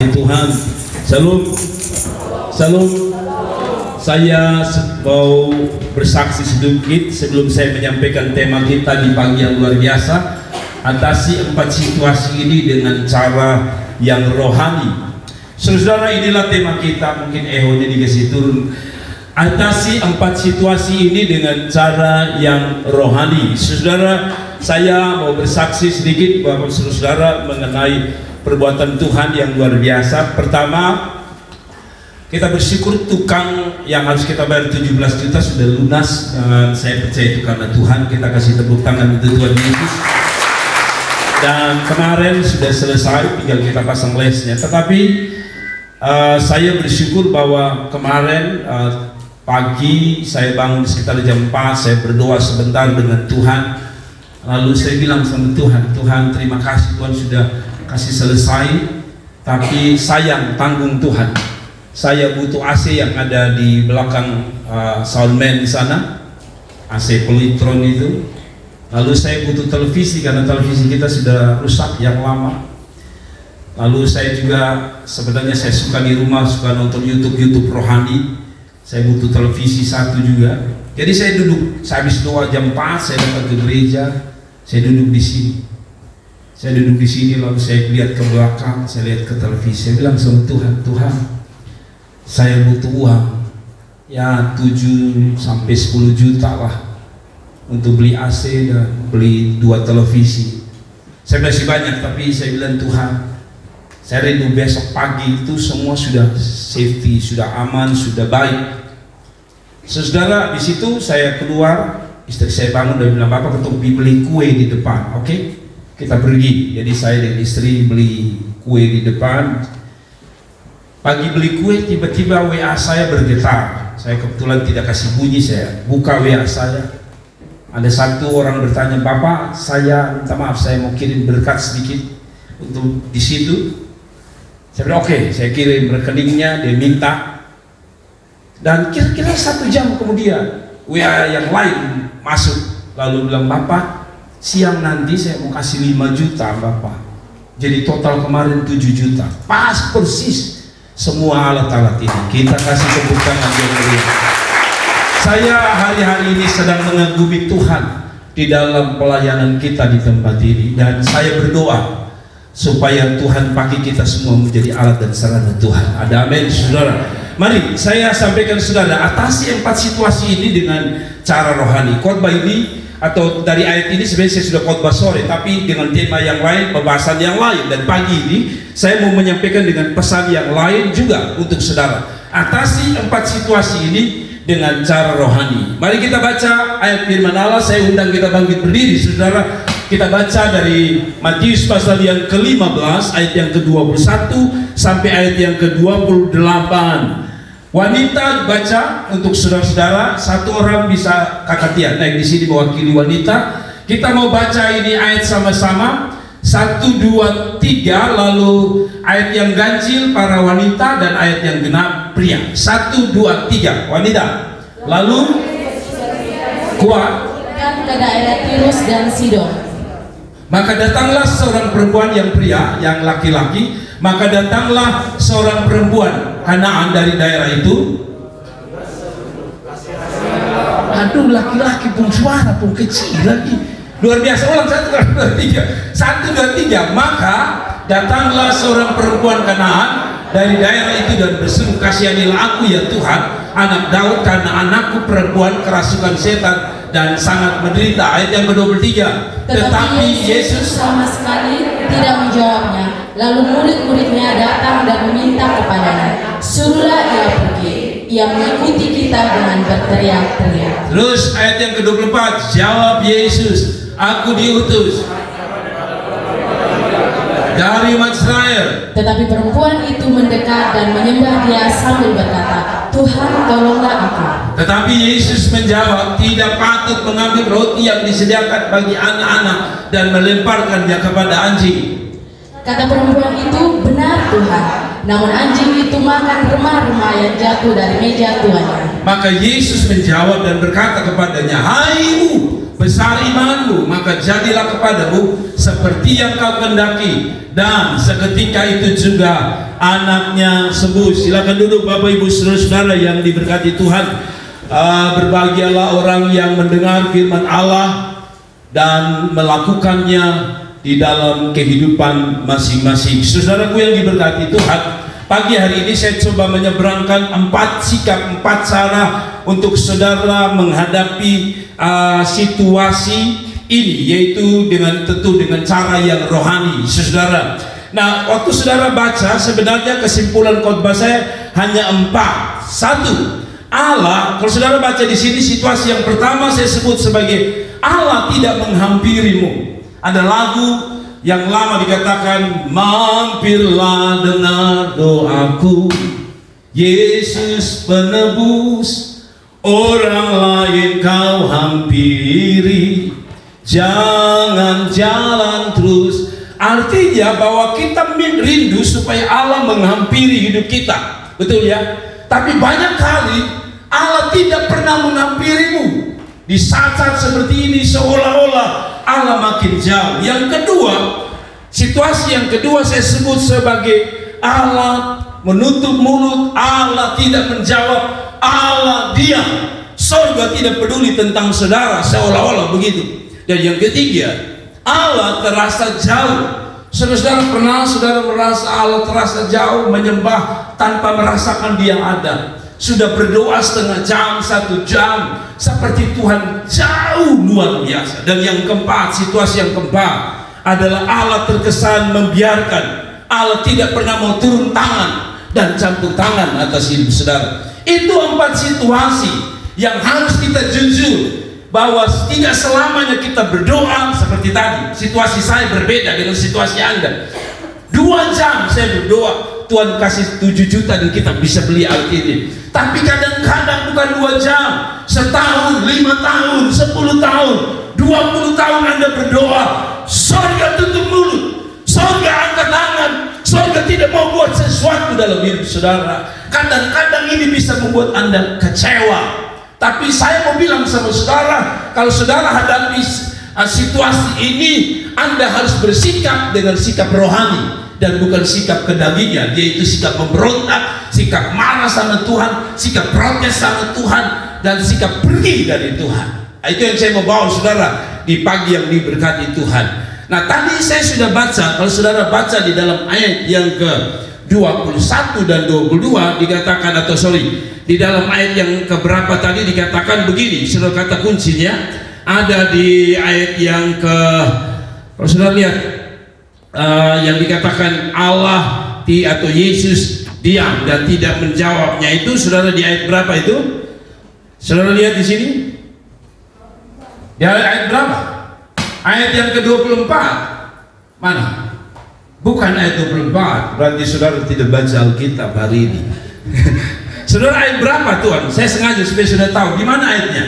Tuhan, salam, salam. Saya mau bersaksi sedikit sebelum saya menyampaikan tema kita di pagi yang luar biasa. Atasi 4 situasi ini dengan cara yang rohani. Saudara, inilah tema kita. Mungkin ehonya dikasih turun. Atasi 4 situasi ini dengan cara yang rohani. Saudara, saya mau bersaksi sedikit bahwa saudara mengenai perbuatan Tuhan yang luar biasa. Pertama, kita bersyukur tukang yang harus kita bayar 17 juta sudah lunas, dan saya percaya itu karena Tuhan. Kita kasih tepuk tangan untuk Tuhan Yesus. Dan kemarin sudah selesai, tinggal kita pasang lesnya. Tetapi saya bersyukur bahwa kemarin pagi saya bangun sekitar jam 4, saya berdoa sebentar dengan Tuhan. Lalu saya bilang sama Tuhan, Tuhan terima kasih Tuhan sudah kasih selesai, tapi sayang tanggung Tuhan. Saya butuh AC yang ada di belakang soundman di sana, AC Polytron itu. Lalu saya butuh televisi karena televisi kita sudah rusak yang lama. Lalu saya juga sebenarnya saya suka di rumah suka nonton YouTube rohani. Saya butuh televisi satu juga. Jadi saya duduk, saya habis doa jam 4 saya datang ke gereja, saya duduk di sini. Saya duduk di sini lalu saya lihat ke belakang, saya lihat ke televisi. Saya bilang sama Tuhan, Tuhan, saya butuh uang ya 7 sampai 10 juta lah untuk beli AC dan beli 2 televisi. Saya masih banyak, tapi saya bilang Tuhan, saya rindu besok pagi itu semua sudah safety, sudah aman, sudah baik. Saudara, di situ saya keluar, istri saya bangun dan bilang, Bapak ketemu beli kue di depan, oke? Kita pergi. Jadi saya dan istri beli kue di depan. Pagi beli kue, tiba-tiba WA saya bergetar. Saya kebetulan tidak kasih bunyi, saya buka WA saya. Ada satu orang bertanya, Bapak, saya minta maaf, saya mau kirim berkat sedikit untuk di situ. Saya bilang oke, saya kirim rekeningnya, dia minta. Dan kira-kira 1 jam kemudian WA yang lain masuk, lalu bilang, Bapak, siang nanti saya mau kasih 5 juta Bapak. Jadi total kemarin 7 juta. Pas persis semua alat-alat ini. Kita kasih tepuk tangan yang meriah. Saya hari-hari ini sedang mengagumi Tuhan di dalam pelayanan kita di tempat ini, dan saya berdoa supaya Tuhan pakai kita semua menjadi alat dan sarana Tuhan. Ada amin, saudara. Mari saya sampaikan saudara, atasi 4 situasi ini dengan cara rohani. Khotbah ini atau dari ayat ini sebenarnya saya sudah khotbah sore, tapi dengan tema yang lain, pembahasan yang lain, dan pagi ini saya mau menyampaikan dengan pesan yang lain juga untuk saudara. Atasi 4 situasi ini dengan cara rohani. Mari kita baca ayat firman Allah. Saya undang kita bangkit berdiri, saudara. Kita baca dari Matius pasal yang ke-15 ayat yang ke-21 sampai ayat yang ke-28. Wanita baca untuk saudara-saudara, 1 orang bisa kakak naik di sini mewakili wanita. Kita mau baca ini ayat sama-sama. 1, 2, 3, lalu ayat yang ganjil para wanita dan ayat yang genap pria. 1, 2, 3 wanita. Lalu kuat ke daerah Tirus dan Sidon. Maka datanglah seorang perempuan yang pria, yang laki-laki. Maka datanglah seorang perempuan Kanaan dari daerah itu. Aduh, laki-laki pun suara pun kecil lagi. Luar biasa. Ulang 1, 2, 3. 1, 2, 3. Maka datanglah seorang perempuan Kanaan dari daerah itu dan berseru, kasihanilah aku ya Tuhan, anak Daud, karena anakku perempuan kerasukan setan dan sangat menderita. Ayat yang ke-23. Tetapi Yesus sama sekali tidak menjawabnya. Lalu murid-muridnya datang dan meminta kepadanya, suruhlah ia pergi. Ia mengikuti kita dengan berteriak-teriak. Terus ayat yang ke-24. Jawab Yesus, aku diutus dari umat Israel. Tetapi perempuan itu mendekat dan menyembah dia sambil berkata, Tuhan, tolonglah aku. Tetapi Yesus menjawab, tidak patut mengambil roti yang disediakan bagi anak-anak dan melemparkannya kepada anjing. Kata perempuan itu, benar Tuhan, namun anjing itu makan remah-remah yang jatuh dari meja tuannya. Maka Yesus menjawab dan berkata kepadanya, "Haimu, besar imanmu, maka jadilah kepadamu seperti yang kau kehendaki." Dan seketika itu juga anaknya sembuh. Silakan duduk Bapak Ibu saudara-saudara yang diberkati Tuhan. Berbahagialah orang yang mendengar firman Allah dan melakukannya di dalam kehidupan masing-masing. Saudaraku yang diberkati Tuhan, pagi hari ini saya coba menyeberangkan 4 sikap, 4 cara untuk saudara menghadapi situasi ini, yaitu tentu dengan cara yang rohani, saudara. Nah, waktu saudara baca, sebenarnya kesimpulan khotbah saya hanya 4. 1, Allah, kalau saudara baca di sini, situasi yang pertama saya sebut sebagai Allah tidak menghampirimu. Ada lagu yang lama dikatakan, "Mampirlah dengar doaku, Yesus penebus, orang lain kau hampiri, jangan jalan terus." Artinya bahwa kita rindu supaya Allah menghampiri hidup kita, betul ya? Tapi banyak kali Allah tidak pernah menghampirimu. Di saat-saat seperti ini seolah-olah Allah makin jauh. Yang kedua, situasi yang kedua saya sebut sebagai Allah menutup mulut, Allah tidak menjawab, Allah diam. Surga tidak peduli tentang saudara, seolah-olah begitu. Dan yang ketiga, Allah terasa jauh. Saudara pernah saudara merasa Allah terasa jauh, menyembah tanpa merasakan Dia ada? Sudah berdoa setengah jam, 1 jam, seperti Tuhan jauh luar biasa. Dan yang keempat, situasi yang keempat adalah Allah terkesan membiarkan. Allah tidak pernah mau turun tangan dan campur tangan atas hidup saudara. Itu 4 situasi yang harus kita jujur, bahwa tidak selamanya kita berdoa seperti tadi. Situasi saya berbeda dengan situasi Anda. 2 jam saya berdoa, Tuhan kasih 7 juta dan kita bisa beli Alkitab. Tapi kadang-kadang bukan 2 jam, setahun, 5 tahun, 10 tahun, 20 tahun Anda berdoa, surga tutup mulut, surga angkat tangan, surga tidak mau buat sesuatu dalam hidup saudara. Kadang-kadang ini bisa membuat Anda kecewa. Tapi saya mau bilang sama saudara, kalau saudara hadapi situasi ini, Anda harus bersikap dengan sikap rohani dan bukan sikap kedagingan, yaitu sikap memberontak, sikap marah sama Tuhan, sikap protes sama Tuhan, dan sikap pergi dari Tuhan. Itu yang saya mau bawa saudara di pagi yang diberkati Tuhan. Nah, tadi saya sudah baca, kalau saudara baca di dalam ayat yang ke-21 dan 22 dikatakan, atau di dalam ayat yang keberapa tadi dikatakan begini, saudara, kata kuncinya ada di ayat yang kalau saudara lihat, yang dikatakan Allah atau Yesus diam dan tidak menjawabnya, itu saudara di ayat berapa itu? Saudara lihat di sini. Di ayat berapa? Ayat yang ke-24. Mana? Bukan ayat 24. Berarti saudara tidak baca Alkitab hari ini. Saudara, ayat berapa Tuhan? Saya sengaja supaya sudah tahu di mana ayatnya.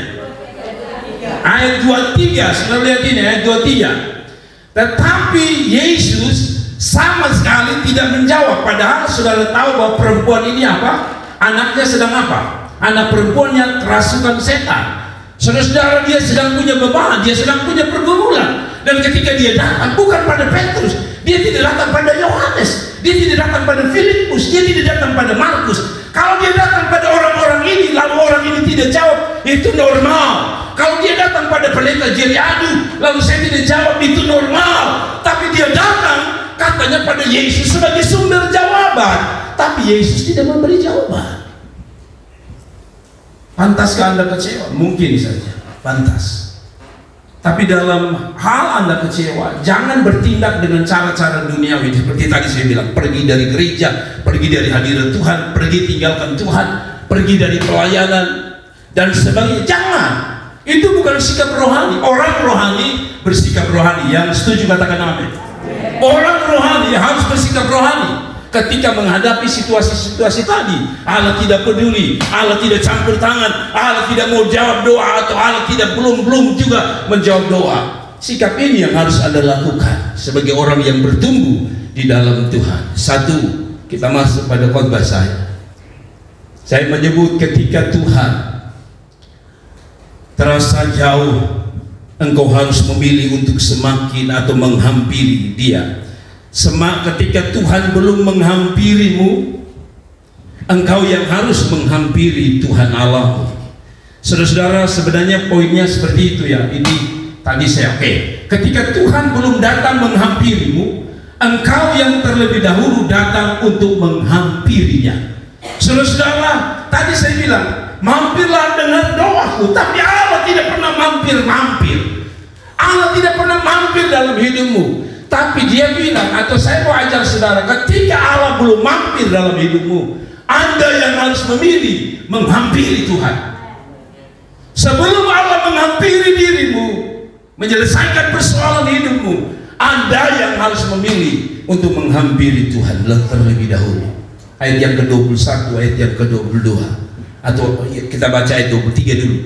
Ayat 23. Saudara lihat ini ayat 23. Tetapi Yesus sama sekali tidak menjawab. Padahal saudara tahu bahwa perempuan ini apa? Anaknya sedang apa? Anak perempuannya kerasukan setan. Saudara-saudara, dia sedang punya beban, dia sedang punya pergumulan. Dan ketika dia datang, bukan pada Petrus, dia tidak datang pada Yohanes, dia tidak datang pada Filipus, dia tidak datang pada Markus. Kalau dia datang pada orang-orang ini, lalu orang ini tidak jawab, itu normal. Kalau dia datang pada pendeta Jeriadu, lalu saya tidak jawab, itu normal. Tapi dia datang katanya pada Yesus sebagai sumber jawaban, tapi Yesus tidak memberi jawaban. Pantaskah Anda kecewa? Mungkin saja, pantas. Tapi dalam hal Anda kecewa, jangan bertindak dengan cara-cara duniawi seperti tadi saya bilang, pergi dari gereja, pergi dari hadirat Tuhan, pergi tinggalkan Tuhan, pergi dari pelayanan dan sebagainya. Jangan. Itu bukan sikap rohani. Orang rohani bersikap rohani. Yang setuju katakan amin. Orang rohani harus bersikap rohani. Ketika menghadapi situasi-situasi tadi, Allah tidak peduli, Allah tidak campur tangan, Allah tidak mau jawab doa, atau Allah tidak belum juga menjawab doa. Sikap ini yang harus Anda lakukan sebagai orang yang bertumbuh di dalam Tuhan. 1, kita masuk pada khotbah saya. Saya menyebut ketika Tuhan terasa jauh, engkau harus memilih untuk semakin atau menghampiri Dia. Ketika Tuhan belum menghampirimu, engkau yang harus menghampiri Tuhan Allah. Saudara-saudara, sebenarnya poinnya seperti itu ya. Ini tadi saya ketika Tuhan belum datang menghampirimu, engkau yang terlebih dahulu datang untuk menghampirinya. Saudara-saudara, tadi saya bilang, mampirlah dengan doaku, tapi Allah tidak pernah mampir. Allah tidak pernah mampir dalam hidupmu. Tapi Dia bilang, atau saya mau ajar saudara, ketika Allah belum mampir dalam hidupmu, Anda yang harus memilih menghampiri Tuhan. Sebelum Allah menghampiri dirimu, menyelesaikan persoalan hidupmu, Anda yang harus memilih untuk menghampiri Tuhan terlebih dahulu. Ayat yang ke-21, ayat yang ke-22, atau kita baca ayat 23 dulu.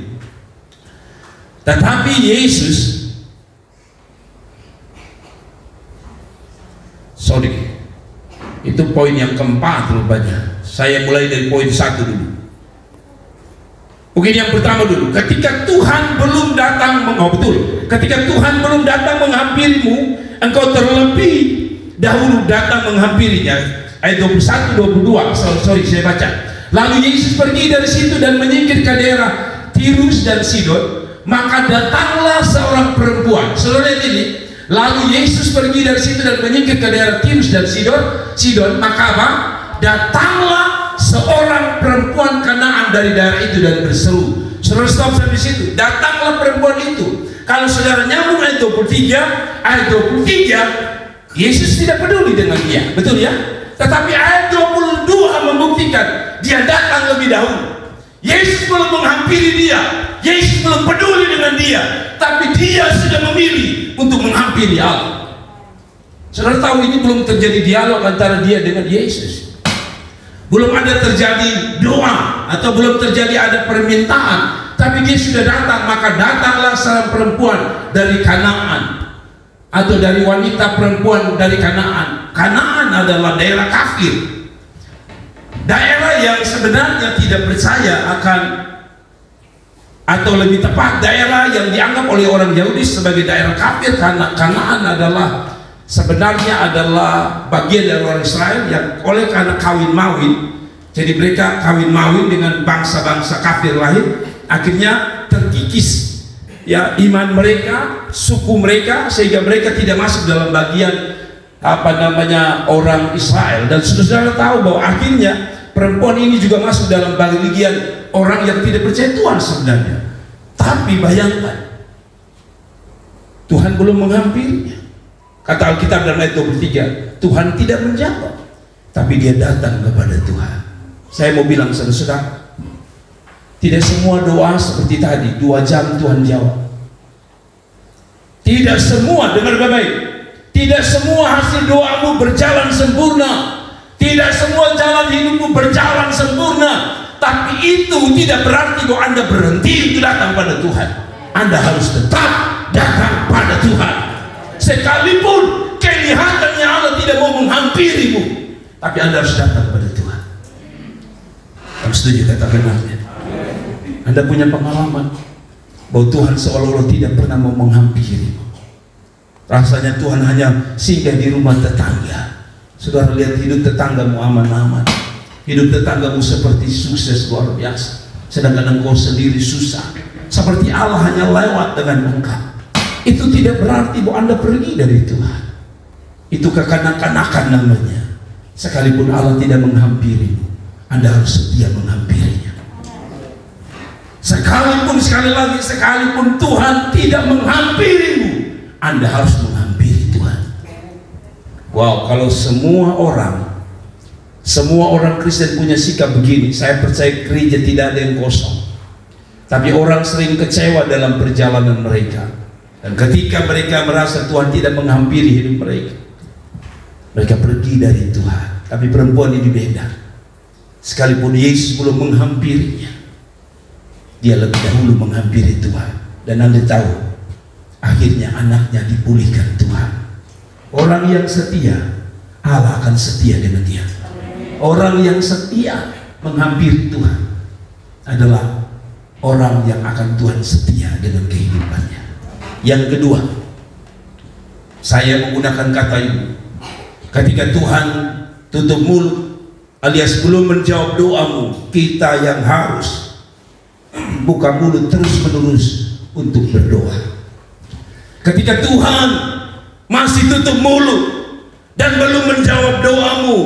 Tetapi Yesus, itu poin yang keempat rupanya. Saya mulai dari poin 1 dulu. Mungkin yang pertama dulu, ketika Tuhan belum datang, ketika Tuhan belum datang menghampirimu, engkau terlebih dahulu datang menghampirinya. Ayat 21, 22, saya baca. Lalu Yesus pergi dari situ dan menyingkir ke daerah Tirus dan Sidon. Maka datanglah seorang perempuan. Saudara lihat ini. Lalu Yesus pergi dari situ dan menyingkir ke daerah Tirus dan Sidon. Maka apa? Datanglah seorang perempuan Kanaan dari daerah itu dan berseru. Saudara stop sampai situ. Datanglah perempuan itu. Kalau saudara nyambung ayat 23, Yesus tidak peduli dengan dia, betul ya? Tetapi ayat 22 membuktikan dia datang lebih dahulu. Yesus belum menghampiri dia, Yesus belum peduli dengan dia, tapi dia sudah memilih untuk menghampiri Allah. Saudara tahu ini belum terjadi dialog antara dia dengan Yesus. Belum ada terjadi doa atau belum terjadi ada permintaan, tapi dia sudah datang. Maka datanglah seorang perempuan dari Kanaan, atau dari wanita perempuan dari Kanaan. Kanaan adalah daerah kafir, daerah yang sebenarnya tidak percaya akan, atau lebih tepat daerah yang dianggap oleh orang Yahudi sebagai daerah kafir. Karena Kanaan sebenarnya adalah bagian dari orang Israel yang oleh karena kawin mawin, jadi mereka kawin mawin dengan bangsa-bangsa kafir lain, akhirnya terkikis ya iman mereka, suku mereka, sehingga mereka tidak masuk dalam bagian orang Israel. Dan saudara tahu bahwa akhirnya perempuan ini juga masuk dalam bagian orang yang tidak percaya Tuhan sebenarnya. Tapi bayangkan, Tuhan belum menghampirinya. Kata Alkitab dalam ayat 23, Tuhan tidak menjawab, tapi dia datang kepada Tuhan. Saya mau bilang saudara, tidak semua doa seperti tadi 2 jam Tuhan jawab. Tidak semua, dengar baik-baik, tidak semua hasil doamu berjalan sempurna, tidak semua jalan hidupmu berjalan sempurna. Tapi itu tidak berarti bahwa Anda berhenti untuk datang pada Tuhan. Anda harus tetap datang pada Tuhan. Sekalipun kelihatannya Allah tidak mau menghampirimu, tapi Anda harus datang pada Tuhan. Kamu setuju katakan amin? Anda punya pengalaman bahwa Tuhan seolah-olah tidak pernah mau menghampirimu. Rasanya Tuhan hanya singgah di rumah tetangga. Saudara lihat hidup tetanggamu aman-aman, hidup tetanggamu seperti sukses luar biasa, sedangkan engkau sendiri susah. Seperti Allah hanya lewat dengan engkau. Itu tidak berarti bahwa Anda pergi dari Tuhan. Itu kekanak-kanakan namanya. Sekalipun Allah tidak menghampirimu, Anda harus setia menghampirinya. Sekalipun, sekali lagi, sekalipun Tuhan tidak menghampirimu, Anda harus menghampiri Tuhan. Wow, kalau semua orang Kristen punya sikap begini, saya percaya gereja tidak ada yang kosong. Tapi orang sering kecewa dalam perjalanan mereka. Dan ketika mereka merasa Tuhan tidak menghampiri hidup mereka, mereka pergi dari Tuhan. Tapi perempuan ini beda. Sekalipun Yesus belum menghampirinya, dia lebih dahulu menghampiri Tuhan. Dan Anda tahu, akhirnya anaknya dipulihkan Tuhan. Orang yang setia, Allah akan setia dengan dia. Orang yang setia, menghampiri Tuhan adalah orang yang akan Tuhan setia dengan kehidupannya. Yang kedua, saya menggunakan kata ini. Ketika Tuhan tutup mulut alias belum menjawab doamu, kita yang harus buka mulut terus-menerus untuk berdoa. Ketika Tuhan masih tutup mulut dan belum menjawab doamu,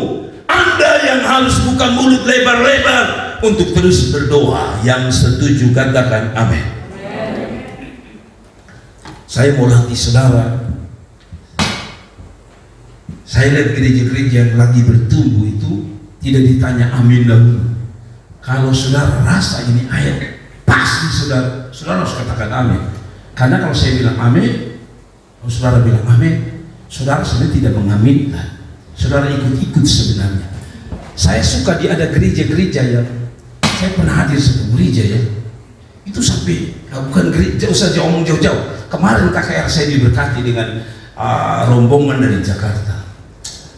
Anda yang harus buka mulut lebar-lebar untuk terus berdoa. Yang setuju katakan amin. Saya mau latih saudara. Saya lihat gereja-gereja yang lagi bertumbuh itu tidak ditanya amin dahulu. Kalau saudara rasa ini ayat pasti saudara harus katakan amin. Karena kalau saya bilang amin, kalau saudara bilang amin, saudara sebenarnya tidak mengaminkan, saudara ikut-ikut sebenarnya. Saya suka ada gereja-gereja yang saya pernah hadir satu gereja ya, itu sampai bukan gereja saja omong jauh-jauh. Kemarin KKR saya diberkati dengan rombongan dari Jakarta.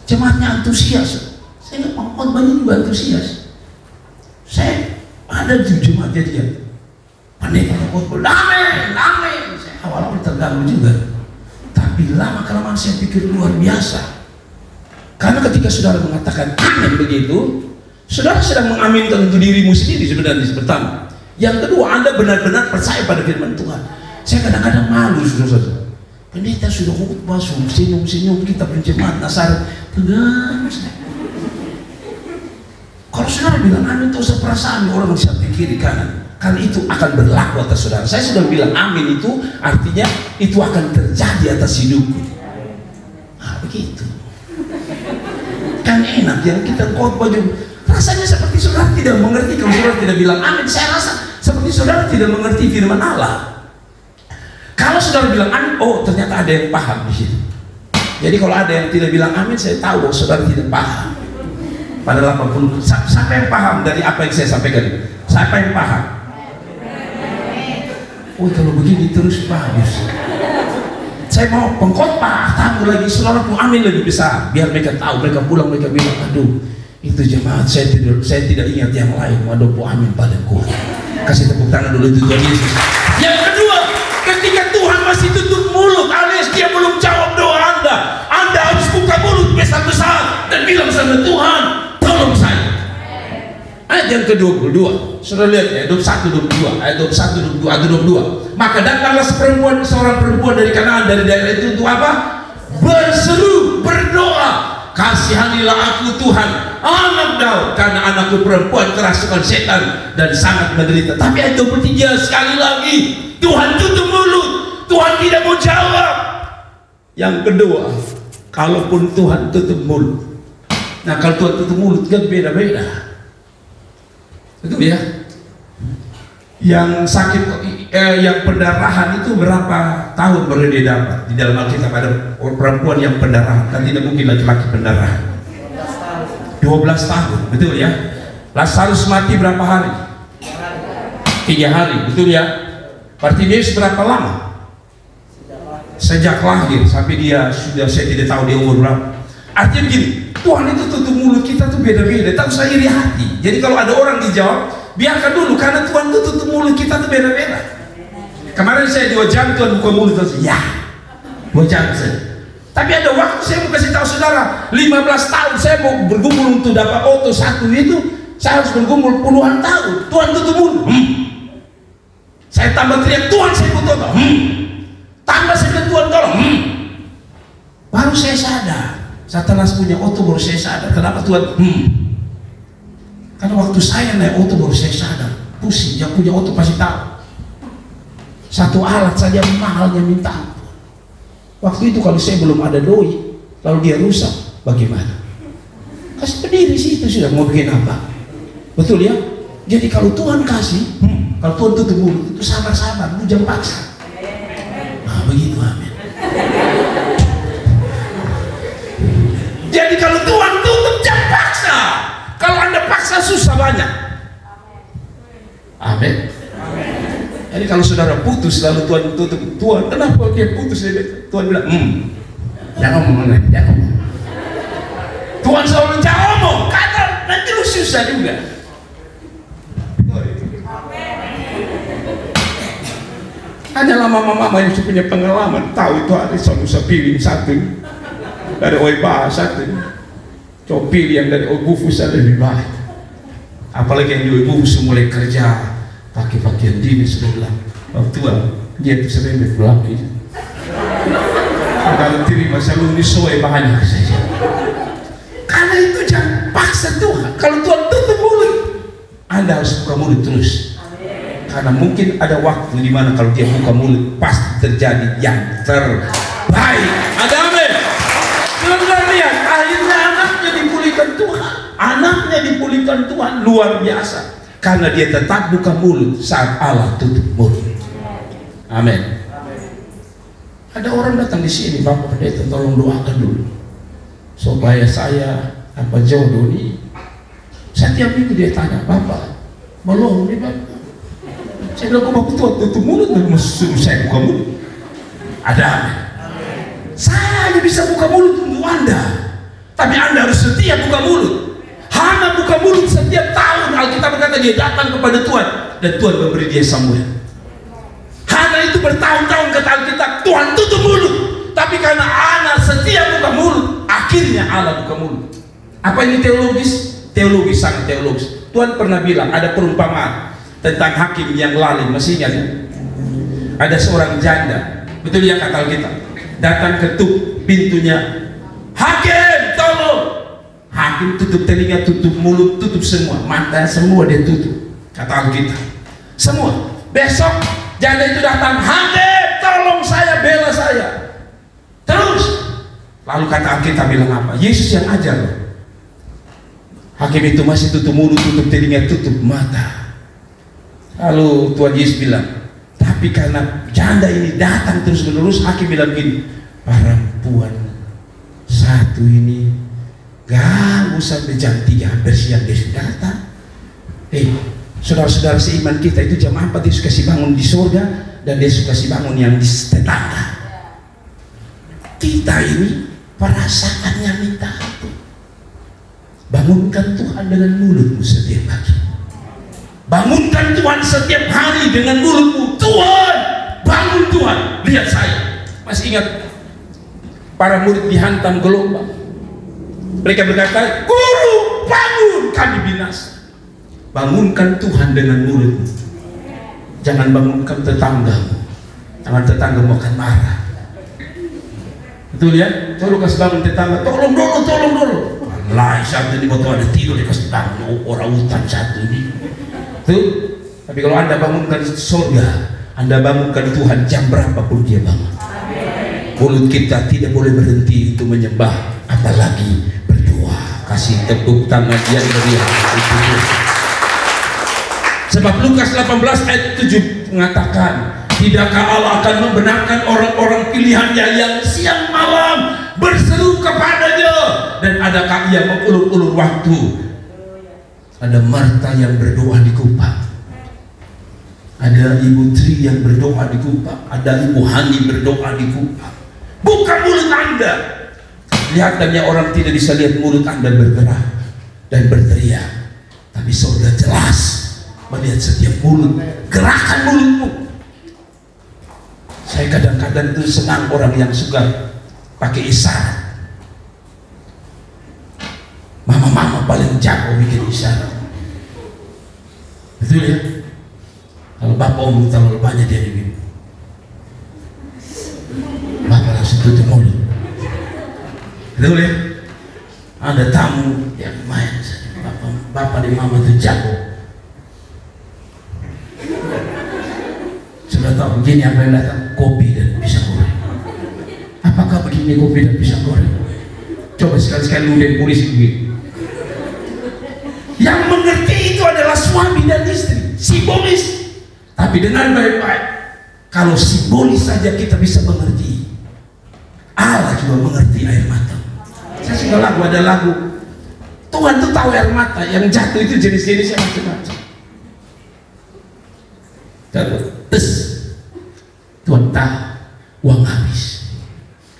Jemaatnya antusias. Saya nggak mau khotbahnya juga antusias. Saya ada di jemaatnya dia. Pandai khotbah, amin. Saya awal-awal terganggu juga. Tapi lama-kelamaan saya pikir luar biasa. Karena ketika saudara mengatakan amin begitu, saudara sedang mengaminkan untuk dirimu sendiri sebenarnya pertama. Yang kedua, Anda benar-benar percaya pada firman Tuhan. Saya kadang-kadang malu saudara. Pendeta sudah khotbah, senyum-senyum, kita penjemaat Nasaret tegang. Kalau saudara bilang amin, itu usah perasaan orang siapa kiri kanan. Karena itu akan berlaku atas saudara. Saya sudah bilang amin itu artinya itu akan terjadi atas hidupku. Nah begitu. Kan enak yang kita khotbah juga. Rasanya seperti saudara tidak mengerti. Kalau saudara tidak bilang amin, saya rasa seperti saudara tidak mengerti firman Allah. Kalau saudara bilang amin, oh ternyata ada yang paham di sini. Jadi kalau ada yang tidak bilang amin, saya tahu bahwa saudara tidak paham. Pada 80, siapa yang paham dari apa yang saya sampaikan? Siapa yang paham? Oh kalau begini terus bagus. Saya mau pengkhotbah tamu lagi, saudara pun amin lebih besar, biar mereka tahu, mereka pulang mereka bilang, aduh itu jemaat saya tidak ingat yang lain. Waduh bu amin pada kuat. Kasih tepuk tangan dulu itu Tuhan Yesus. Yang kedua, ketika Tuhan masih tutup mulut alias dia belum jawab doa Anda harus buka mulut besar-besar dan bilang sama Tuhan, tolong saya. Ayat yang ke-22, sudah lihat ya, 21-22, ayat 21-22, ayat 22. Maka datanglah seorang perempuan dari Kanaan, dari daerah itu untuk apa? Berseru, berdoa, kasihanilah aku Tuhan, anak Daud, karena anakku perempuan kerasukan setan dan sangat menderita. Tapi ayat 23 sekali lagi, Tuhan tutup mulut, Tuhan tidak mau jawab. Yang kedua, kalaupun Tuhan tutup mulut, nah kalau Tuhan tutup mulut kan beda-beda. Betul ya? Yang sakit, yang pendarahan itu berapa tahun baru dia dapat? Di dalam Alkitab ada perempuan yang pendarahan, kan tidak mungkin laki-laki pendarahan. 12 tahun, betul ya? Lazarus mati berapa hari? 3 hari, betul ya? Bartimeus berapa lama? Sejak lahir sampai dia sudah, saya tidak tahu dia umur berapa. Artinya begini, Tuhan itu tutup mulut kita tuh beda-beda, tak usah iri hati. Jadi kalau ada orang dijawab, biarkan dulu, karena Tuhan itu tutup mulut kita tuh beda-beda. Kemarin saya 2 jam Tuhan buka mulut terus, ya 2 jam saja. Tapi ada waktu saya mau kasih tahu saudara, 15 tahun saya mau bergumul untuk dapat auto satu itu, saya harus bergumul puluhan tahun. Tuhan tutup mulut. Saya tambah teriak, Tuhan saya butuh tolong. Tambah saya bilang, Tuhan tolong. Baru saya sadar. Setelah punya auto baru saya sadar kenapa Tuhan karena waktu saya naik auto baru saya sadar, pusing. Yang punya auto pasti tahu, satu alat saja mahalnya minta ampun. Waktu itu kalau saya belum ada doi, lalu dia rusak, bagaimana? Kasih berdiri situ sudah, mau bikin apa? Betul ya? Jadi kalau Tuhan kasih, kalau Tuhan tutup mulut, itu sabar-sabar, lu jangan paksa. Nah begitu, amin. Jadi kalau Tuhan tutup, jangan paksa. Kalau Anda paksa susah banyak. Amin. Jadi kalau saudara putus lalu Tuhan tutup, Tuhan kenapa dia putus? Tuhan bilang, jangan ngomong, jangan ngomong. Tuhan selalu jangan ngomong, karena nanti lu susah juga. Hanyalah mama-mama yang punya pengalaman tahu itu ada bisa pilih satu dari OIBA satu, coba pilih yang dari OIBUFUS lebih baik. Apalagi yang di OIBUFUS mulai kerja pakai pakaian dinas sudah bilang, oh Tuhan dia itu sering berlaki. Kalau terima selalu disoai banyak saja. Karena itu jangan paksa Tuhan. Kalau Tuhan tutup mulut, Anda harus buka mulut terus. Karena mungkin ada waktu di mana kalau dia buka mulut pasti terjadi yang terbaik. Ada amin. Saudara lihat, akhirnya anaknya dipulihkan Tuhan. Anaknya dipulihkan Tuhan luar biasa. Karena dia tetap buka mulut saat Allah tutup mulut. Amin. Ada orang datang di sini, Bapak Pendeta tolong doakan dulu supaya saya apa jodoh ini. Setiap minggu dia tanya, Bapak belum nih Bapak. Saya bilang, kok Bapak tutup mulut dan suruh saya buka mulut? Ada amin. Saya hanya bisa buka mulut untuk Anda, tapi Anda harus setia buka mulut. Hana buka mulut setiap tahun. Alkitab berkata dia datang kepada Tuhan dan Tuhan memberi dia Samuel. Hana itu bertahun-tahun kata Alkitab Tuhan tutup mulut, tapi karena Hana setia buka mulut, akhirnya Allah buka mulut. Apa ini teologis? Teologis, sangat teologis. Tuhan pernah bilang ada perumpamaan tentang hakim yang lalim. Masih ingat ya? Ada seorang janda, betul ya kata Alkitab, datang ketuk pintunya, hakim tolong. Hakim tutup telinga, tutup mulut, tutup semua, mata semua dia tutup. Kata Alkitab, semua. Besok janda itu datang, hakim tolong saya, bela saya. Terus, lalu kata Alkitab bilang apa? Yesus yang ajar loh. Hakim itu masih tutup mulut, tutup telinga, tutup mata. Lalu Tuhan Yesus bilang, tapi karena janda ini datang terus menerus, hakim bilang gini, perempuan satu ini ganggu sampai jam 3 hampir siang dia sudah datang. Saudara-saudara seiman kita itu jam 4 dia suka kasih bangun di surga dan dia suka kasih bangun yang di tetangga. Kita ini perasaannya minta apa? Bangunkan Tuhan dengan mulutmu setiap pagi. Bangunkan Tuhan setiap hari dengan mulutmu. Tuhan, bangun Tuhan. Lihat saya, masih ingat para murid dihantam gelombang. Mereka berkata, Guru, bangun, kami binasa. Bangunkan Tuhan dengan mulutmu. Jangan bangunkan tetanggamu. Jangan tetanggamu akan marah. Betul ya? Coba kasih bangun tetangga, tolong dulu, tolong dulu. Wallahi satu ini waktu ada tidur dikasih bangun orang hutan satu ini. Tuh. Tapi kalau Anda bangunkan surga, Anda bangunkan Tuhan jam berapapun dia bangun. Mulut kita tidak boleh berhenti untuk menyembah, apalagi berdoa. Kasih tepuk tangan yang meriah. Sebab Lukas 18 ayat 7 mengatakan, tidakkah Allah akan membenarkan orang-orang pilihannya yang siang malam berseru kepadanya, dan adakah ia mengulur-ulur waktu? Ada Marta yang berdoa di Kupang, ada Ibu Tri yang berdoa di Kupang, ada Ibu Hani berdoa di Kupang. Buka mulut Anda. Kelihatannya orang tidak bisa lihat mulut Anda bergerak dan berteriak, tapi saudara jelas melihat setiap mulut, gerakan mulutmu. Saya kadang-kadang itu senang orang yang suka pakai isyarat. Mama-mama paling jago bikin isyarat. Betul ya? Kalau bapak om terlalu banyak dia begini, bapak langsung tutup mulut. Betul ya? Ada tamu yang main saja, bapak dan mama itu jago. Sudah tahu begini apa yang datang? Kopi dan pisang goreng. Apakah begini kopi dan pisang goreng? Coba sekali-sekali lu dan polisi begini. Yang mengerti itu adalah suami dan istri, simbolis. Tapi dengan baik-baik. Kalau simbolis saja kita bisa mengerti, Allah juga mengerti air mata. Saya suka lagu, ada lagu Tuhan tuh tahu air mata yang jatuh itu jenis-jenisnya macam-macam. Terus Tuhan tahu uang habis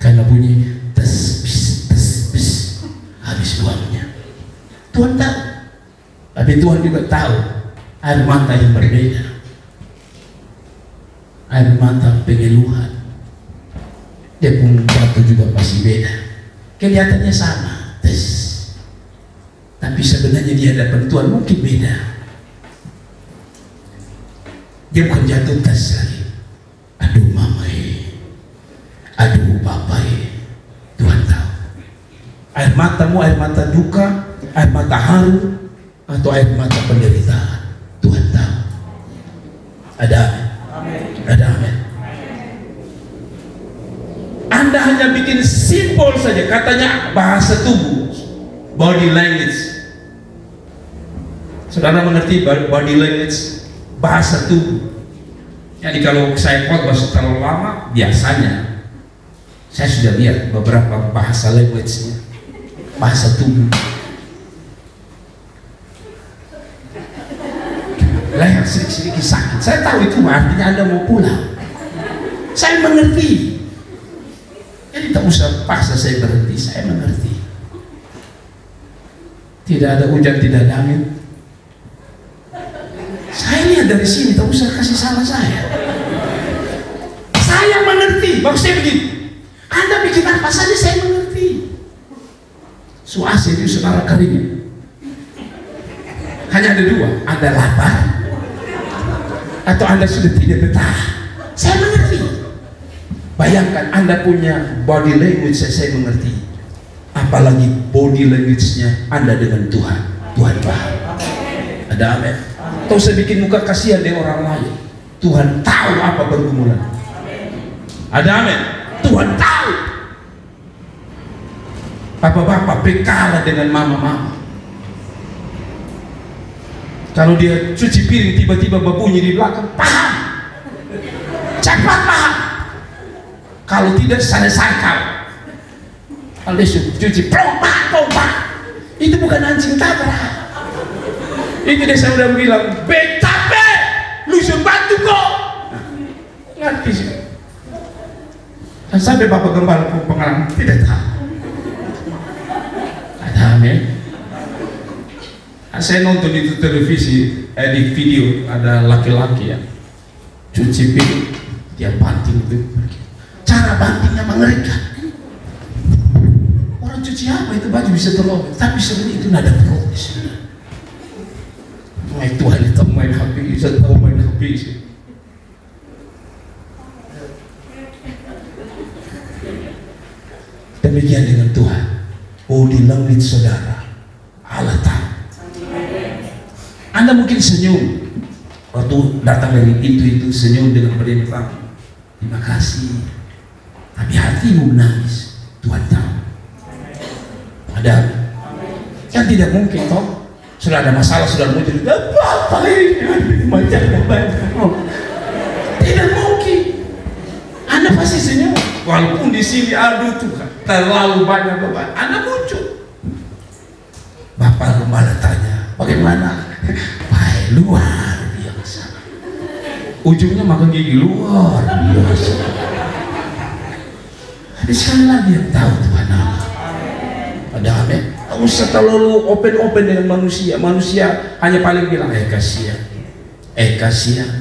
karena bunyi tes bis habis uangnya. Tuhan tahu, tapi Tuhan juga tahu air mata yang berbeda. air mata pengeluhan. Dia pun jatuh juga pasti beda. Kelihatannya sama, tapi sebenarnya di hadapan Tuhan mungkin beda. Dia bukan jatuh tes lagi. Aduh mama aduh papa Tuhan tahu. Air matamu air mata duka, air mata haru, atau air mata penderitaan, Tuhan tahu. Ada amin. Ada amin. Anda hanya bikin simpel saja, katanya bahasa tubuh, body language. Saudara mengerti body language, bahasa tubuh? Jadi kalau saya khotbah terlalu lama, biasanya saya sudah lihat beberapa bahasa language-nya, bahasa tubuh. Leher sedikit sakit, saya tahu itu artinya Anda mau pulang. Saya mengerti. Jadi tak usah paksa saya berhenti, saya mengerti. Tidak ada hujan, tidak ada angin. Saya lihat dari sini, tak usah kasih salah saya. Saya mengerti, maksudnya begini. Anda bikin apa saja saya mengerti. Suasi itu saudara keringnya. Hanya ada dua, Anda lapar atau Anda sudah tidak betah. Saya mengerti. Bayangkan Anda punya body language, saya mengerti. Apalagi body language-nya Anda dengan Tuhan. Tuhan paham. Ada amin. Kau usah bikin muka kasihan dari orang lain. Tuhan tahu apa pergumulan. Ada amin. Tuhan tahu. Bapak-bapak kalah dengan mama-mama. Kalau dia cuci piring tiba-tiba berbunyi di belakang, paham. Cepat paham. Kalau tidak selesai kau. Kalau dia cuci pompa, itu bukan anjing tabrak. Itu dia sudah bilang, betape, lu bantu kok. Ngerti sih. Dan sampai Bapak Gembala pengalaman tidak tahu. Ada amin. Saya nonton itu televisi, di video ada laki-laki yang cuci piring, dia banting itu. Cara bantingnya mengerikan. Orang cuci apa itu baju bisa terlobek, tapi sebenarnya itu nada protes. Main Tuhan itu main HP, saya tahu main HP sih. Demikian dengan Tuhan. Oh, di langit saudara, Allah tahu. Anda mungkin senyum waktu datang dari pintu itu, senyum dengan beriman. Terima kasih. Tapi hatimu menangis. Tuhan tahu. Ada. Kan tidak mungkin toh. Sudah ada masalah, sudah muncul. Apa ini? Macam apa? Tidak mungkin. Anda pasti senyum. Walaupun di sini aduh Tuhan, terlalu banyak beban. Anda muncul. Bapak Gembala tanya, bagaimana? Baik, luar biasa. Ujungnya makan gigi luar biasa. Jadi sekali lagi yang tahu Tuhan Allah. Ada amin. Tak usah terlalu open dengan manusia. Manusia hanya paling bilang kasihan, kasihan.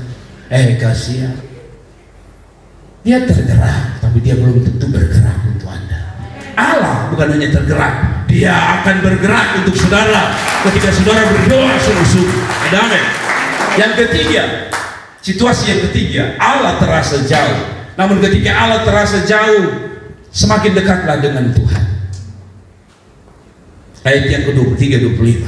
Dia tergerak, tapi dia belum tentu bergerak untuk Anda. Allah bukan hanya tergerak, Dia akan bergerak untuk saudara ketika saudara berdoa sungguh-sungguh. Ada amin. Yang ketiga, situasi yang ketiga, Allah terasa jauh. Namun ketika Allah terasa jauh, semakin dekatlah dengan Tuhan. Ayat yang ke-23, 25.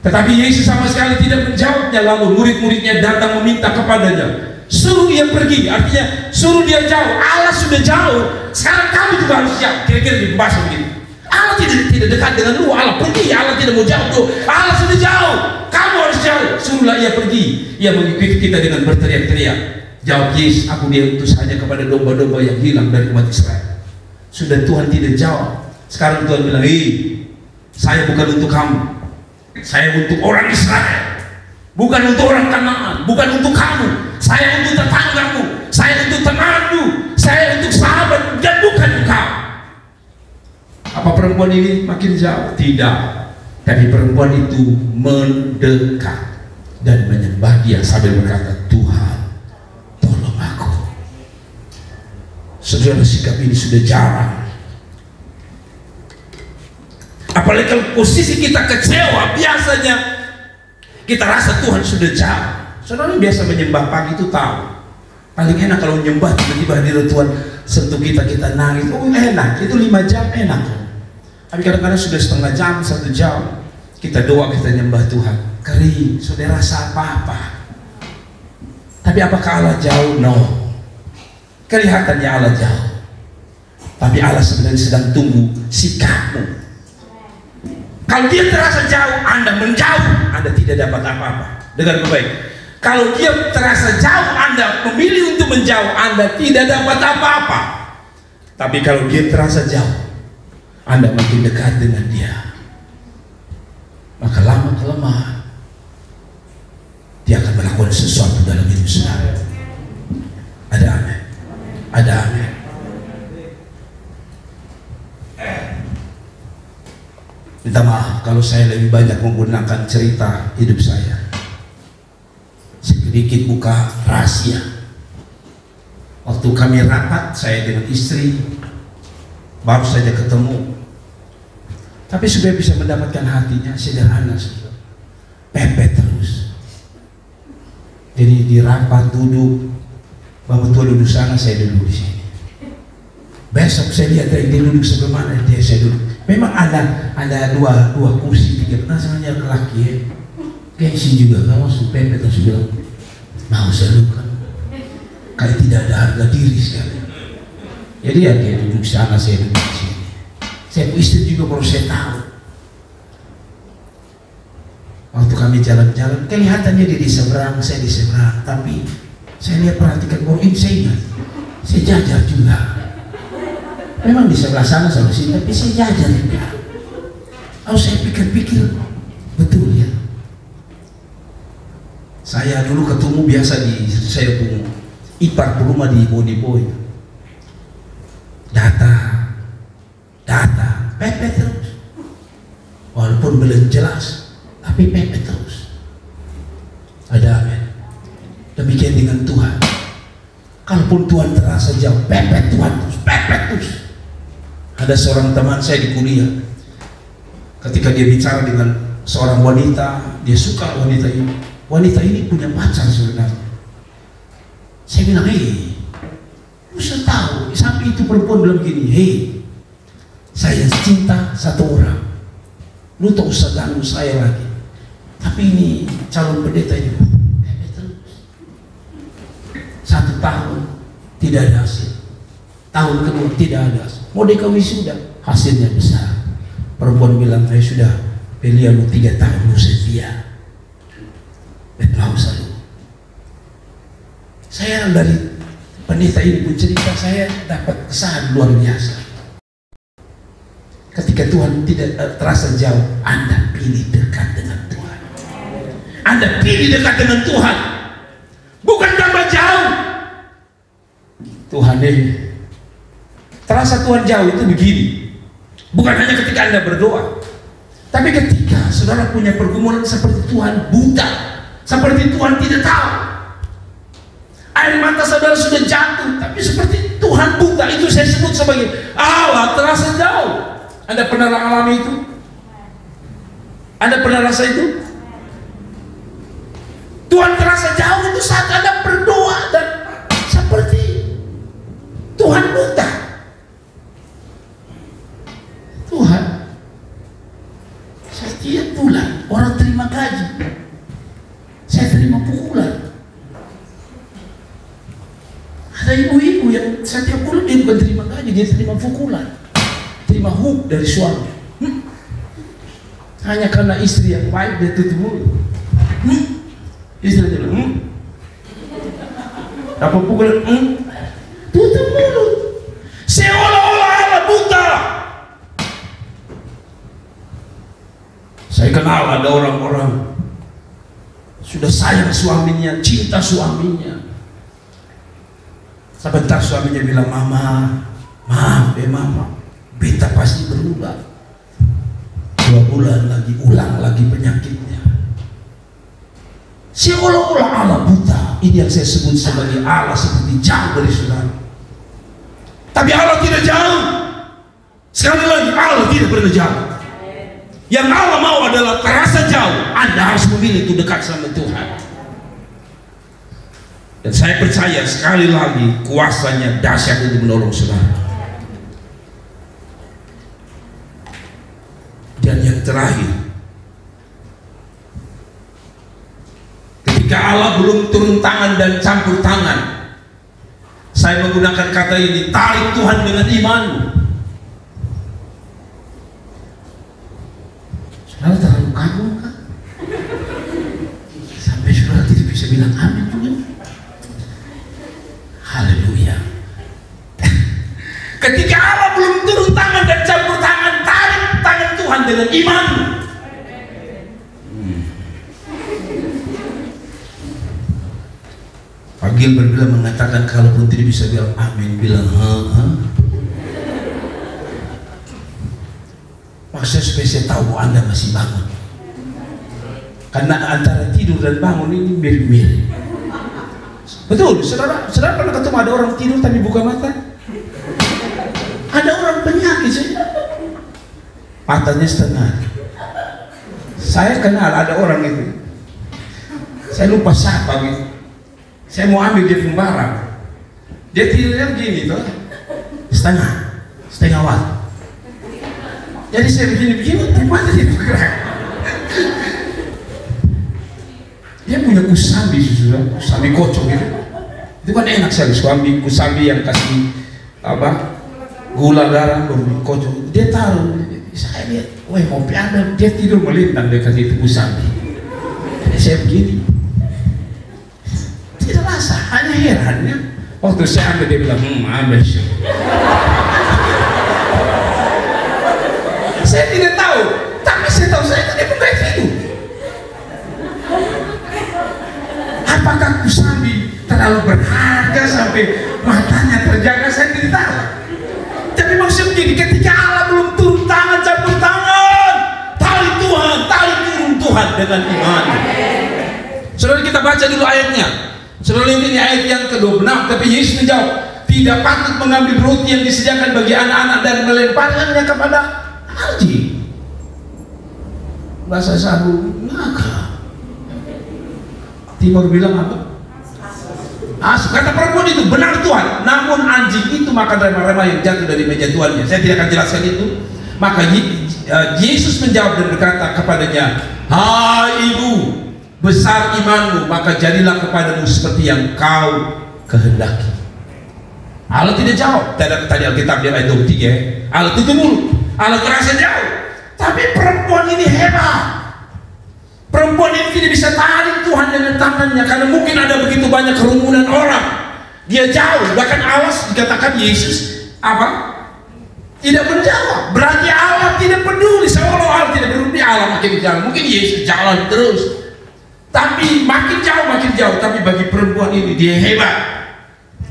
Tetapi Yesus sama sekali tidak menjawabnya. Lalu murid-muridnya datang meminta kepadanya, suruh dia pergi. Artinya suruh dia jauh. Allah sudah jauh, sekarang kamu juga harus jauh. Kira-kira di bahasa begitu. Allah tidak dekat dengan lu. Allah pergi. Allah tidak mau jauh tuh. Allah sudah jauh, kamu harus jauh. Suruhlah ia pergi. Ia mengikuti kita dengan berteriak-teriak. Jawab Yesus, aku diutus hanya kepada domba-domba yang hilang dari umat Israel. Sudah Tuhan tidak jawab. Sekarang Tuhan bilang, saya bukan untuk kamu, saya untuk orang Israel, bukan untuk orang Kanaan, bukan untuk kamu, saya untuk tetanggamu, saya untuk temanmu, saya untuk sahabat, dan bukan engkau. Apa perempuan ini makin jauh? Tidak. Tapi perempuan itu mendekat dan menyembah Dia sambil berkata, Tuhan, Saudara, sikap ini sudah jarang. Apalagi kalau posisi kita kecewa, biasanya kita rasa Tuhan sudah jauh. Saudara biasa menyembah pagi itu tahu. Paling enak kalau menyembah tiba-tiba hadirat Tuhan sentuh kita, kita nangis. Oh enak, itu 5 jam enak. Tapi kadang-kadang sudah setengah jam, 1 jam, kita doa, kita nyembah Tuhan. Kering, sudah rasa apa-apa. Tapi apakah Allah jauh? No. Kelihatannya Allah jauh. Tapi Allah sebenarnya sedang tunggu sikapmu. Kalau dia terasa jauh, Anda menjauh, Anda tidak dapat apa-apa. Dengar baik. Kalau dia terasa jauh, Anda memilih untuk menjauh, Anda tidak dapat apa-apa. Tapi kalau dia terasa jauh, Anda makin dekat dengan dia. Maka lama-kelamaan dia akan melakukan sesuatu dalam hidup saudara. Ada amin. Ada amin. Minta maaf kalau saya lebih banyak menggunakan cerita hidup saya. Sedikit buka rahasia. Waktu kami rapat, saya dengan istri baru saja ketemu, tapi sudah bisa mendapatkan hatinya. Sederhana saja, pepet terus. Jadi di rapat duduk, Bapak tua duduk sana, saya duduk di sini. Besok saya lihat dia duduk sebelah mana, dia saya duduk. Memang ada dua kursi, 3 namanya lelaki ya. Gengsi juga, kamu masuk pepet terus bilang mau selukan, kayak tidak ada harga diri sekali. Jadi ya dia duduk sana, saya duduk di sini. Saya istri juga baru saya tahu. Waktu kami jalan-jalan, kelihatannya dia di seberang, saya di seberang. Tapi saya lihat, perhatikan bahwa ini saya ingat, saya jajar juga. Memang di sebelah sana sama sini, tapi saya jajar juga. Oh, saya pikir-pikir, betul ya. Saya dulu ketemu biasa saya punya ipar rumah di Boniboy. Data, pepet terus. Walaupun belum jelas, tapi pepet terus. Ada amin. Demikian dengan Tuhan. Kalaupun Tuhan terasa jauh, pepet Tuhan terus, pepet terus. Ada seorang teman saya di kuliah, ketika dia bicara dengan seorang wanita, dia suka wanita ini. Wanita ini punya pacar sebenarnya. Saya bilang, hei, lu sudah tahu, sampai itu perempuan bilang gini, hei, saya cinta satu orang, lu tak usah ganggu saya lagi. Tapi ini calon pendeta ini, terus 1 tahun tidak ada hasil, tahun kedua tidak ada hasil, mau dikawin sudah, hasilnya besar. Perempuan bilang, saya sudah pilih lu 3 tahun lu setia. Saya dari pendeta ini pun cerita, saya dapat kesan luar biasa. Ketika Tuhan tidak terasa jauh, Anda pilih dekat dengan Tuhan. Anda pilih dekat dengan Tuhan, bukan tambah jauh. Tuhan ini terasa Tuhan jauh itu begini, bukan hanya ketika Anda berdoa, tapi ketika saudara punya pergumulan seperti Tuhan buta, seperti Tuhan tidak tahu. Air mata saudara sudah jatuh, tapi seperti Tuhan buta, itu saya sebut sebagai Allah terasa jauh. Anda pernah mengalami itu? Anda pernah rasa itu? Tuhan terasa jauh itu saat Anda berdoa dan seperti Tuhan buta. Tuhan, setiap bulan orang terima gaji, saya terima pukulan. Ada ibu-ibu yang setiap bulan dia bukan terima gaji, dia terima pukulan, terima huk dari suami. Hanya karena istri yang baik dia tutup mulut. Istri dia bilang, apa pukulan? Tutup mulut. Seolah-olah Allah buta. Saya kenal ada orang-orang sudah sayang suaminya, cinta suaminya. Sebentar suaminya bilang, mama, maaf ya mama, beta pasti berubah. 2 bulan lagi ulang lagi penyakitnya. Seolah-olah Allah buta. Ini yang saya sebut sebagai Allah seperti jauh dari saudara. Tapi Allah tidak jauh. Sekali lagi, Allah tidak pernah jauh. Yang Allah mau adalah terasa jauh. Anda harus memilih untuk dekat sama Tuhan. Dan saya percaya sekali lagi kuasanya dahsyat untuk menolong saudara. Dan yang terakhir, ketika Allah belum turun tangan dan campur tangan, saya menggunakan kata ini, tarik Tuhan dengan imanmu. Saudara terlalu kaku kan? Sampai saudara tidak bisa bilang amin juga. Haleluya. Ketika Allah belum turun tangan dan campur tangan, tarik tangan Tuhan dengan iman. Pak Gilbert bilang mengatakan kalau pun tidak bisa bilang amin, bilang ha. Maksudnya supaya saya tahu Anda masih bangun. Karena antara tidur dan bangun ini mirip-mirip. Betul, saudara pernah ketemu ada orang tidur tapi buka mata? Ada orang penyakit sih, matanya setengah. Saya kenal ada orang itu, saya lupa siapa gitu. Saya mau ambil dia barang, dia tidurnya begini tuh, setengah waktu. Jadi saya begini, mata dia bergerak. Dia punya kusambi, kusambi kocok gitu. Itu kan enak sekali, kusambi yang kasih apa? Gula garam, kocok. Dia taruh, saya lihat, wah kopi Anda, dia tidur melintang dekat itu kusambi. Jadi saya begini, tidak rasa, hanya herannya. Waktu saya ambil dia bilang, ambil sih. Saya tidak tahu, tapi saya tahu saya tadi bukan itu. Apakah kusambi terlalu berharga sampai matanya terjaga, saya tidak tahu. Tapi maksudnya begini, ketika Allah belum turun tangan, campur tangan, tarik turun Tuhan dengan iman. Saudara, kita baca dulu ayatnya. Saudara, ini ayat yang ke-26. Tapi Yesus menjawab, tidak patut mengambil roti yang disediakan bagi anak-anak dan melemparkannya kepada anjing. Bahasa Sabu, naga. Timur bilang apa? Kata perempuan itu, benar Tuhan, namun anjing itu makan remah-remah yang jatuh dari meja tuannya. Saya tidak akan jelaskan itu. Maka Yesus menjawab dan berkata kepadanya, hai ibu, besar imanmu, maka jadilah kepadamu seperti yang kau kehendaki. Allah tidak jawab. Tadi Alkitab di ayat 23, Allah tutup mulut, Allah terasa jauh. Tapi perempuan ini hebat. Perempuan ini tidak bisa tarik Tuhan dengan tangannya karena mungkin ada begitu banyak kerumunan orang. Dia jauh, bahkan Allah dikatakan Yesus apa? Tidak menjawab. Berarti Allah tidak peduli. Seolah Allah tidak peduli, Allah makin jauh. Mungkin Yesus jalan terus, tapi makin jauh. Tapi bagi perempuan ini dia hebat.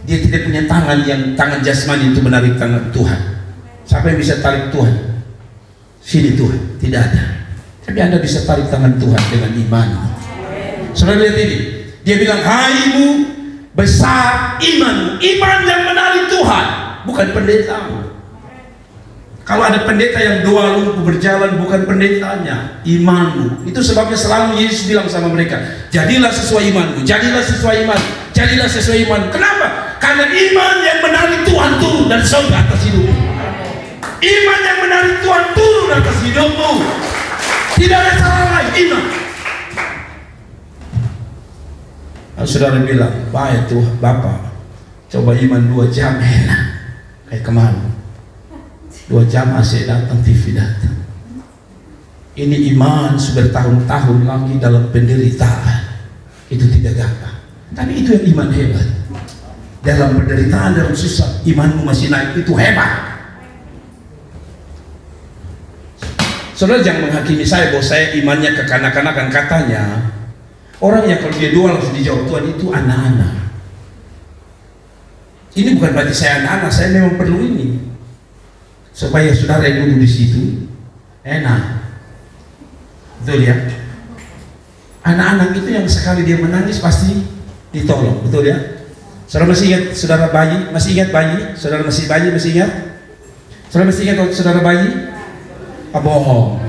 Dia tidak punya tangan yang tangan jasmani untuk menarik tangan Tuhan. Siapa yang bisa tarik Tuhan? Sini Tuhan, tidak ada. Tapi Anda bisa tarik tangan Tuhan dengan iman. Saudara lihat ini, dia bilang, hai ibu, besar iman. Iman yang menarik Tuhan, bukan pendeta. Kalau ada pendeta yang doa lumpuh berjalan, bukan pendetanya, imanmu. Itu sebabnya selalu Yesus bilang sama mereka, jadilah sesuai imanmu, jadilah sesuai iman, jadilah sesuai iman. Kenapa? Karena iman yang menarik Tuhan turun dan surga atas hidupmu. Iman yang menarik Tuhan turun atas hidupmu. Tidak ada cara lain, iman. Saudara bilang, baik tuh Bapak, coba iman 2 jam enak. Kayak kemarin 2 jam AC datang, TV datang. Ini iman sudah bertahun-tahun lagi dalam penderitaan. Itu tidak gampang. Tapi itu yang iman hebat. Dalam penderitaan, dalam susah, imanmu masih naik, itu hebat. Saudara jangan menghakimi saya bahwa saya imannya kekanak-kanakan. Katanya orang yang kalau dia doa langsung dijawab Tuhan itu anak-anak. Ini bukan berarti saya anak-anak, saya memang perlu ini supaya saudara yang duduk di situ enak. Betul ya? Anak-anak itu yang sekali dia menangis pasti ditolong, betul ya? Saudara masih ingat saudara bayi? Masih ingat bayi? Saudara masih bayi? Masih ingat? Saudara masih ingat waktu saudara bayi? Ah, bohong.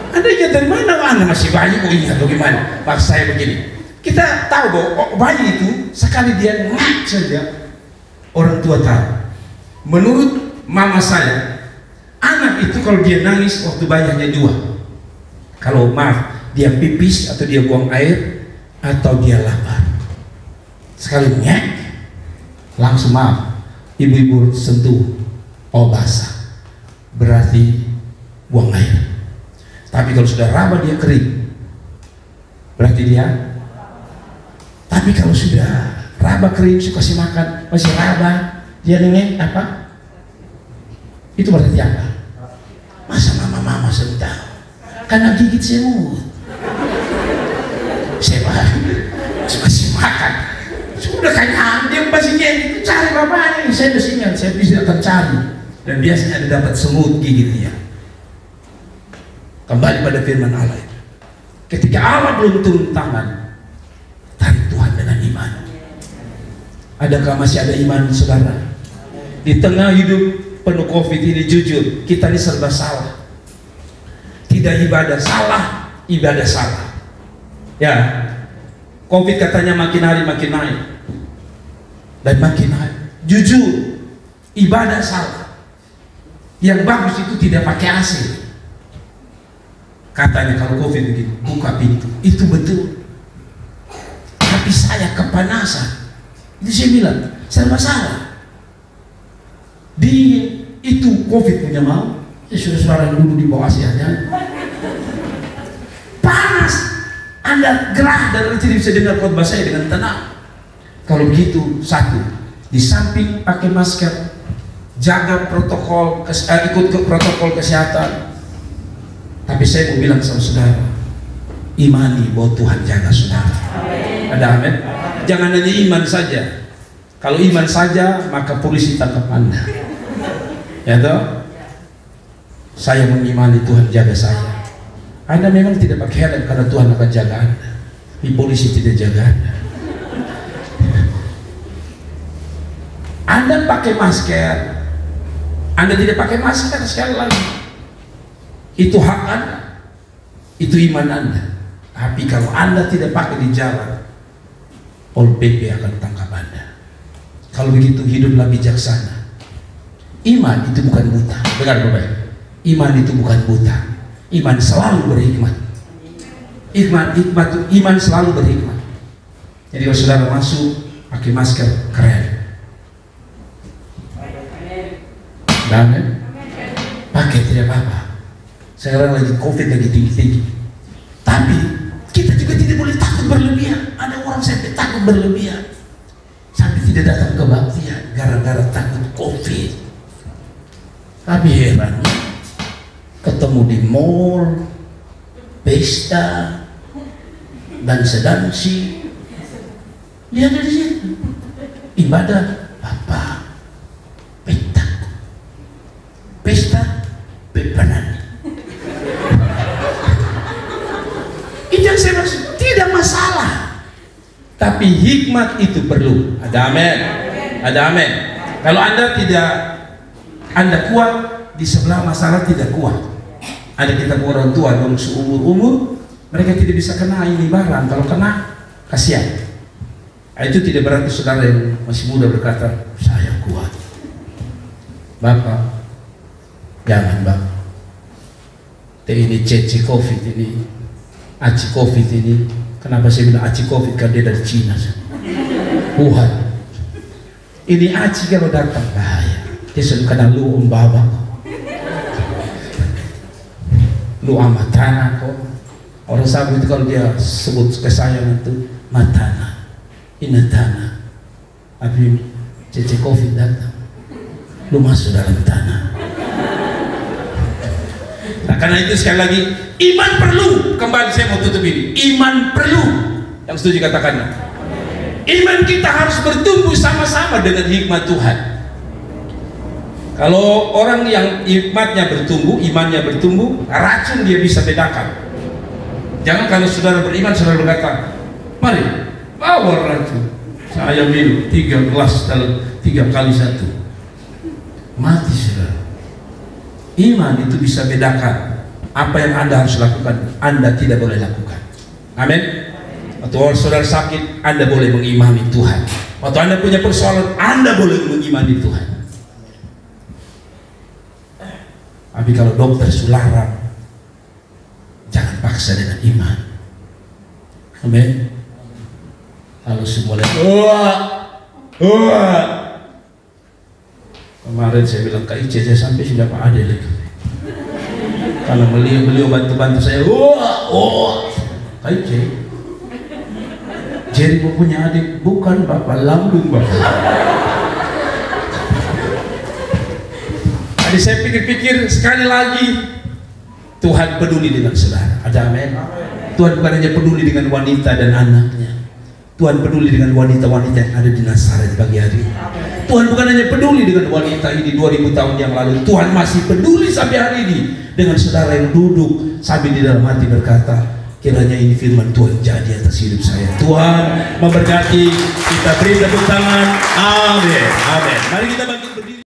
Anda ingat dari mana? Anda masih bayi kok ingat bagaimana? Maksud saya begini, kita tahu bahwa bayi itu sekali dia nak saja orang tua tahu. Menurut mama saya, anak itu kalau dia nangis waktu bayi hanya dua. Kalau maaf, dia pipis atau dia buang air atau dia lapar. Sekali nyek, langsung maaf, ibu-ibu sentuh, oh basah, berarti buang air. Tapi kalau sudah raba dia kering, berarti dia. Tapi kalau sudah raba kering, suka kasih makan, masih raba, dia nengek apa? Itu berarti apa? Masa mama tahu? Karena gigit semut. Saya suka kasih makan. Sudah kayak dia masih itu cari bapaknya. Saya udah ingat, saya bisa akan cari. Dan biasanya ada dapat semut gigit dia. Kembali pada firman Allah itu. Ketika Allah belum turun tangan, tarik Tuhan dengan iman. Adakah masih ada iman saudara? Di tengah hidup penuh COVID ini, jujur kita ini serba salah. Tidak ibadah salah, ibadah salah. Ya, COVID katanya makin hari makin naik dan makin naik. Jujur, ibadah salah. Yang bagus itu tidak pakai AC. Katanya kalau COVID begini, buka pintu, itu betul. Tapi saya kepanasan. Itu saya bilang, serba salah. Dingin, itu COVID punya mau. Ya saudara yang dulu di bawah asianya. Panas. Anda gerah dan tidak bisa dengar khotbah saya dengan tenang. Kalau begitu, satu, di samping pakai masker, jaga protokol, ikut ke protokol kesehatan. Tapi saya mau bilang sama saudara, imani bahwa Tuhan jaga saudara. Ada amin? Jangan hanya iman saja. Kalau iman saja, maka polisi tangkap Anda. Ya toh? Saya mengimani Tuhan jaga saya. Anda memang tidak pakai helm karena Tuhan akan jaga Anda. Di polisi tidak jaga Anda. Anda pakai masker, Anda tidak pakai masker, sekali lagi itu hak Anda, itu iman Anda. Tapi kalau Anda tidak pakai di jalan, Pol PP akan tangkap Anda. Kalau begitu hiduplah bijaksana. Iman itu bukan buta. Dengar baik. Iman itu bukan buta. Iman selalu berhikmat. Iman selalu berhikmat. Jadi kalau saudara masuk pakai masker, keren. Dan pakai tidak apa-apa. Sekarang lagi COVID lagi tinggi-tinggi. Tapi kita juga tidak boleh takut berlebihan. Ada orang sampai takut berlebihan, sampai tidak datang kebaktian gara-gara takut COVID. Tapi heran, ketemu di mall, pesta, dan sedansi, dia ada di situ. Ibadah apa? Petak, pesta, pepanan. Itu yang saya maksud, tidak masalah. Tapi hikmat itu perlu. Ada amin. Ada amin. Kalau Anda tidak, Anda kuat di sebelah masalah tidak kuat. Ada kita orang tua dong seumur-umur, mereka tidak bisa kena ini barang. Kalau kena, kasihan. Itu tidak berarti saudara yang masih muda berkata, saya kuat. Bapak, jangan Bapak. Ini cece COVID ini, aci COVID ini. Kenapa saya bilang aci COVID? Karena dia dari Cina. Wuhan. Ini aci kalau datang bahaya. Dia sudah kena lu babak. Lu amat tanah kok. Orang sabu itu kalau dia sebut kesayangan itu matana, inatana. Tapi cece COVID datang, lu masuk dalam tanah. Nah, karena itu sekali lagi iman perlu. Kembali saya mau tutup ini. Iman perlu. Yang setuju katakan. Iman kita harus bertumbuh sama-sama dengan hikmat Tuhan. Kalau orang yang hikmatnya bertumbuh, imannya bertumbuh, racun dia bisa bedakan. Jangan kalau saudara beriman, saudara berkata, mari bawa racun. Saya minum 3 gelas dalam 3 kali 1. Mati saudara. Iman itu bisa bedakan apa yang Anda harus lakukan, Anda tidak boleh lakukan. Amin. Waktu saudara sakit, Anda boleh mengimani Tuhan. Waktu Anda punya persoalan, Anda boleh mengimani Tuhan. Tapi kalau dokter sularang, jangan paksa dengan iman. Amin. Kalau semua lihat, kemarin saya bilang ke Ice, saya sampai sudah Pak Ade lagi. Kalau beliau bantu-bantu saya, Kak Ice, Jerry punya adik, bukan Bapak, lambung Bapak. Jadi saya pikir-pikir sekali lagi, Tuhan peduli dengan saudara. Ada amin? Tuhan bukan hanya peduli dengan wanita dan anaknya, Tuhan peduli dengan wanita-wanita yang ada di Nazaret pagi hari. Tuhan bukan hanya peduli dengan wanita ini 2000 tahun yang lalu, Tuhan masih peduli sampai hari ini dengan saudara yang duduk sambil di dalam hati berkata, kiranya ini firman Tuhan jadi atas hidup saya. Tuhan memberkati. Kita beri tepuk tangan. Amin. Amin. Mari kita bangkit berdiri.